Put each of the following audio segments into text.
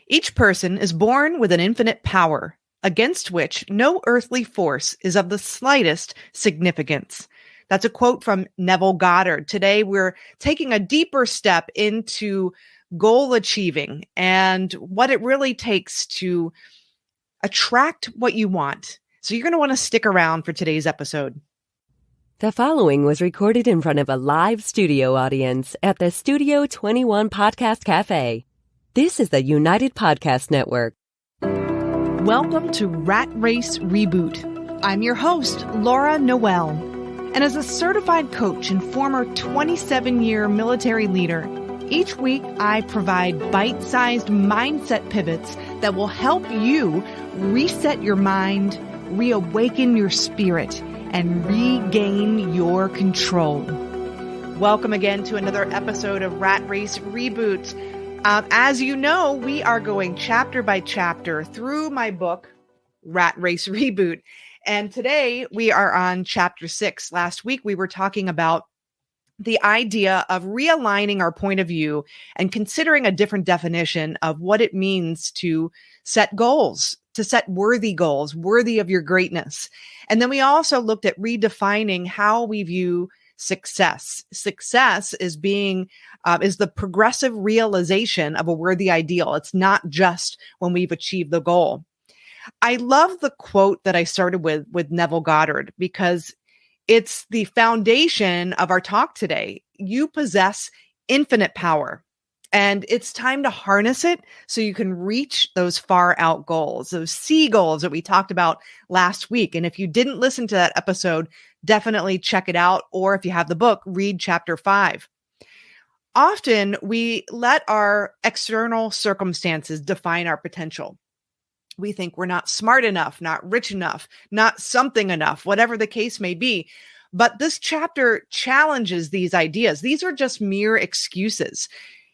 Each person is born with an infinite power, against which no earthly force is of the slightest significance. That's a quote from Neville Goddard. Today, we're taking a deeper step into goal achieving and what it really takes to attract what you want. So you're going to want to stick around for today's episode. The following was recorded in front of a live studio audience at the Studio 21 Podcast Cafe. This is the United Podcast Network. Welcome to Rat Race Reboot. I'm your host, Laura Noel. And as a certified coach and former 27-year military leader, each week I provide bite-sized mindset pivots that will help you reset your mind, reawaken your spirit, and regain your control. Welcome again to another episode of Rat Race Reboot. As you know, we are going chapter by chapter through my book, Rat Race Reboot. And today we are on chapter 6. Last week we were talking about the idea of realigning our point of view and considering a different definition of what it means to set goals, to set worthy goals, worthy of your greatness. And then we also looked at redefining how we view success. Success is is the progressive realization of a worthy ideal. It's not just when we've achieved the goal. I love the quote that I started with Neville Goddard because it's the foundation of our talk today. You possess infinite power, and it's time to harness it so you can reach those far out goals, those C goals that we talked about last week. And if you didn't listen to that episode, definitely check it out. Or if you have the book, read chapter 5. Often we let our external circumstances define our potential. We think we're not smart enough, not rich enough, not something enough, whatever the case may be. But this chapter challenges these ideas. These are just mere excuses.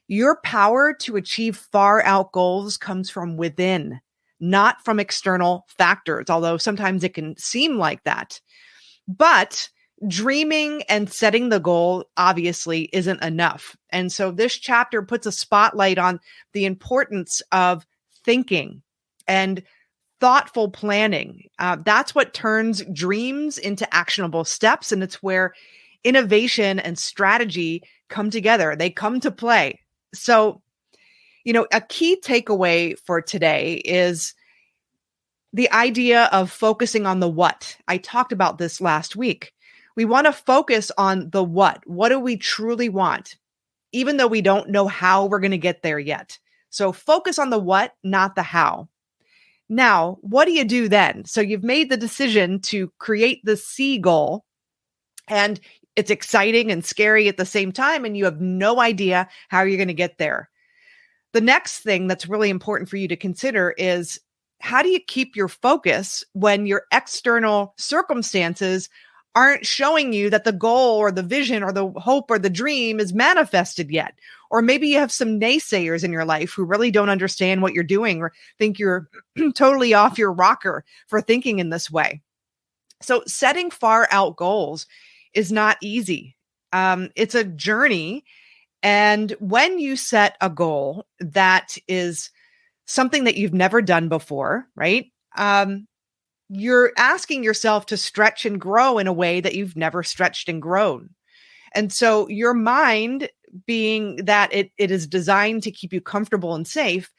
Your power to achieve far out goals comes from within, not from external factors, although sometimes it can seem like that. But dreaming and setting the goal obviously isn't enough. And so this chapter puts a spotlight on the importance of thinking and thoughtful planning. That's what turns dreams into actionable steps. And it's where innovation and strategy come together. They come to play. So, a key takeaway for today is the idea of focusing on the what. I talked about this last week. We want to focus on the what. What do we truly want? Even though we don't know how we're going to get there yet. So focus on the what, not the how. Now, what do you do then? So you've made the decision to create the C goal, and it's exciting and scary at the same time, and you have no idea how you're going to get there. The next thing that's really important for you to consider is, how do you keep your focus when your external circumstances aren't showing you that the goal or the vision or the hope or the dream is manifested yet? Or maybe you have some naysayers in your life who really don't understand what you're doing or think you're totally off your rocker for thinking in this way. So setting far out goals is not easy. It's a journey. And when you set a goal that is something that you've never done before, right? You're asking yourself to stretch and grow in a way that you've never stretched and grown. And so your mind, being that it is designed to keep you comfortable and safe,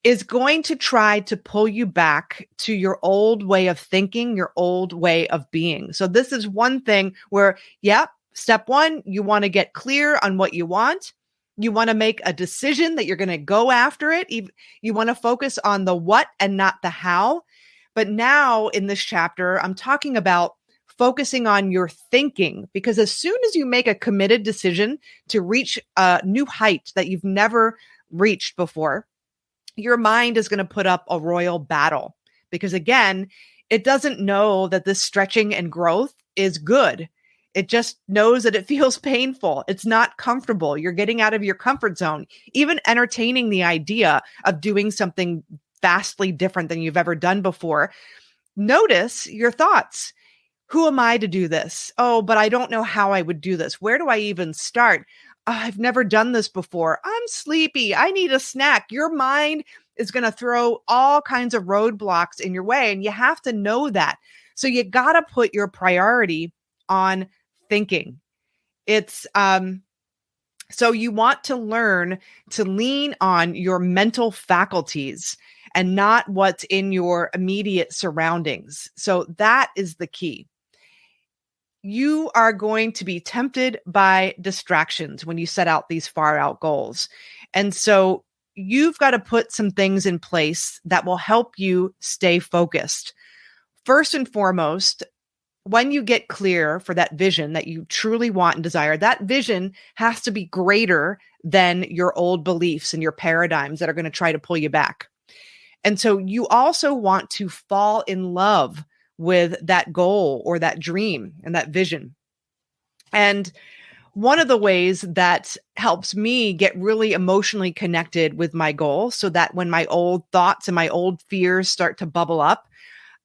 is going to try to pull you back to your old way of thinking, your old way of being. So this is one thing where, step one, you want to get clear on what you want. You want to make a decision that you're going to go after it. You want to focus on the what and not the how. But now in this chapter, I'm talking about focusing on your thinking, because as soon as you make a committed decision to reach a new height that you've never reached before, your mind is going to put up a royal battle, because again, it doesn't know that this stretching and growth is good. It just knows that it feels painful. It's not comfortable. You're getting out of your comfort zone. Even entertaining the idea of doing something vastly different than you've ever done before. Notice your thoughts. Who am I to do this? Oh, but I don't know how I would do this. Where do I even start? I've never done this before. I'm sleepy. I need a snack. Your mind is going to throw all kinds of roadblocks in your way. And you have to know that. So you got to put your priority on thinking. It's, so you want to learn to lean on your mental faculties and not what's in your immediate surroundings. So that is the key. You are going to be tempted by distractions when you set out these far out goals. And so you've got to put some things in place that will help you stay focused. First and foremost, when you get clear for that vision that you truly want and desire, that vision has to be greater than your old beliefs and your paradigms that are going to try to pull you back. And so you also want to fall in love with that goal or that dream and that vision. And one of the ways that helps me get really emotionally connected with my goal, so that when my old thoughts and my old fears start to bubble up,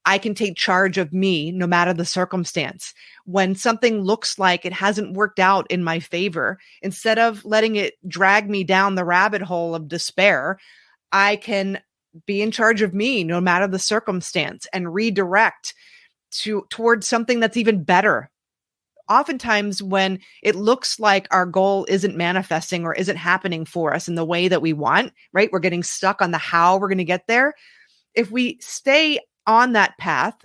I can take charge of me no matter the circumstance. When something looks like it hasn't worked out in my favor, instead of letting it drag me down the rabbit hole of despair, I can be in charge of me no matter the circumstance and redirect towards something that's even better. Oftentimes when it looks like our goal isn't manifesting or isn't happening for us in the way that we want, right? We're getting stuck on the how we're going to get there. If we stay on that path,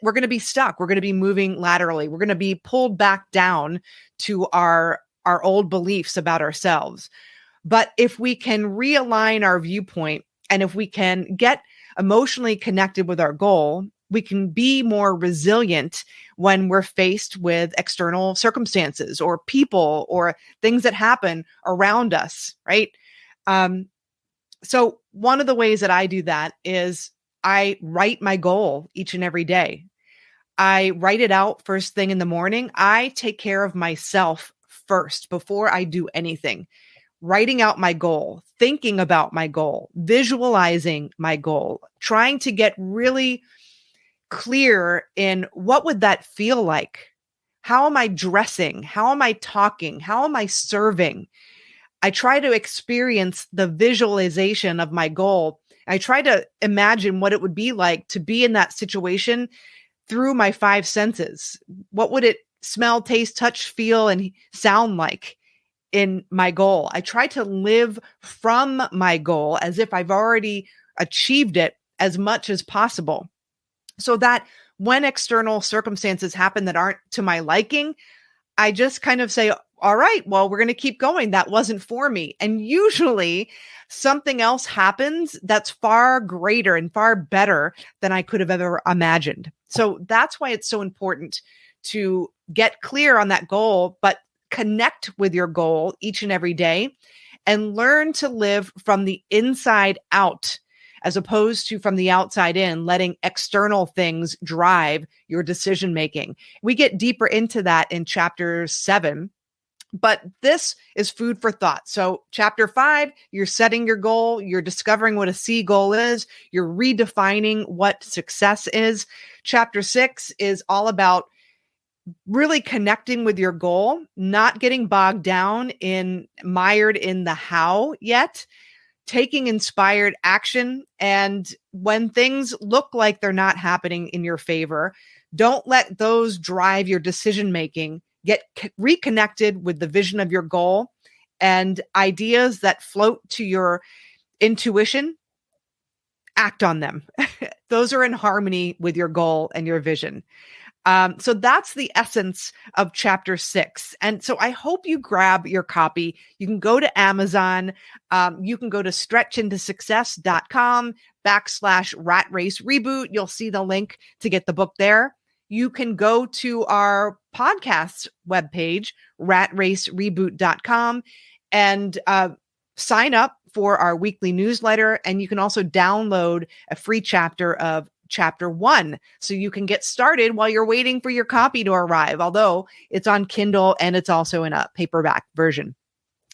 we're going to be stuck. We're going to be moving laterally. We're going to be pulled back down to our old beliefs about ourselves. But if we can realign our viewpoint, and if we can get emotionally connected with our goal, we can be more resilient when we're faced with external circumstances or people or things that happen around us, right? So one of the ways that I do that is I write my goal each and every day. I write it out first thing in the morning. I take care of myself first before I do anything. Writing out my goal, thinking about my goal, visualizing my goal, trying to get really clear in what would that feel like? How am I dressing? How am I talking? How am I serving? I try to experience the visualization of my goal. I try to imagine what it would be like to be in that situation through my five senses. What would it smell, taste, touch, feel, and sound like in my goal? I try to live from my goal as if I've already achieved it as much as possible, so that when external circumstances happen that aren't to my liking, I just kind of say, all right, well, we're going to keep going. That wasn't for me. And usually something else happens that's far greater and far better than I could have ever imagined. So that's why it's so important to get clear on that goal, but connect with your goal each and every day and learn to live from the inside out, as opposed to from the outside in, letting external things drive your decision making. We get deeper into that in chapter 7, but this is food for thought. So chapter 5, you're setting your goal, you're discovering what a C goal is, you're redefining what success is. Chapter 6 is all about really connecting with your goal, not getting bogged down mired in the how yet, taking inspired action. And when things look like they're not happening in your favor, don't let those drive your decision making. Get reconnected with the vision of your goal and ideas that float to your intuition. Act on them. Those are in harmony with your goal and your vision. So that's the essence of chapter 6. And so I hope you grab your copy. You can go to Amazon. You can go to stretchintosuccess.com/Rat Race Reboot. You'll see the link to get the book there. You can go to our podcast webpage, ratracereboot.com, and sign up for our weekly newsletter. And you can also download a free chapter of chapter 1, so you can get started while you're waiting for your copy to arrive, although it's on Kindle and it's also in a paperback version.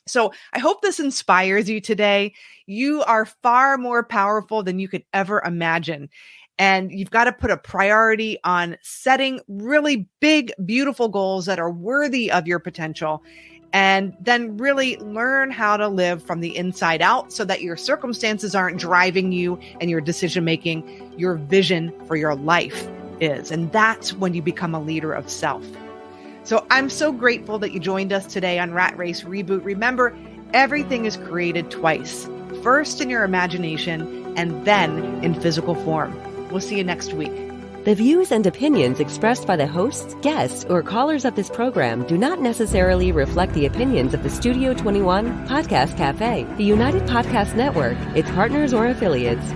So I hope this inspires you today. You are far more powerful than you could ever imagine. And you've got to put a priority on setting really big, beautiful goals that are worthy of your potential. and then really learn how to live from the inside out so that your circumstances aren't driving you and your decision making. Your vision for your life is. And that's when you become a leader of self. So I'm so grateful that you joined us today on Rat Race Reboot. Remember, everything is created twice. First in your imagination and then in physical form. We'll see you next week. The views and opinions expressed by the hosts, guests, or callers of this program do not necessarily reflect the opinions of the Studio 21 Podcast Cafe, the United Podcast Network, its partners, or affiliates.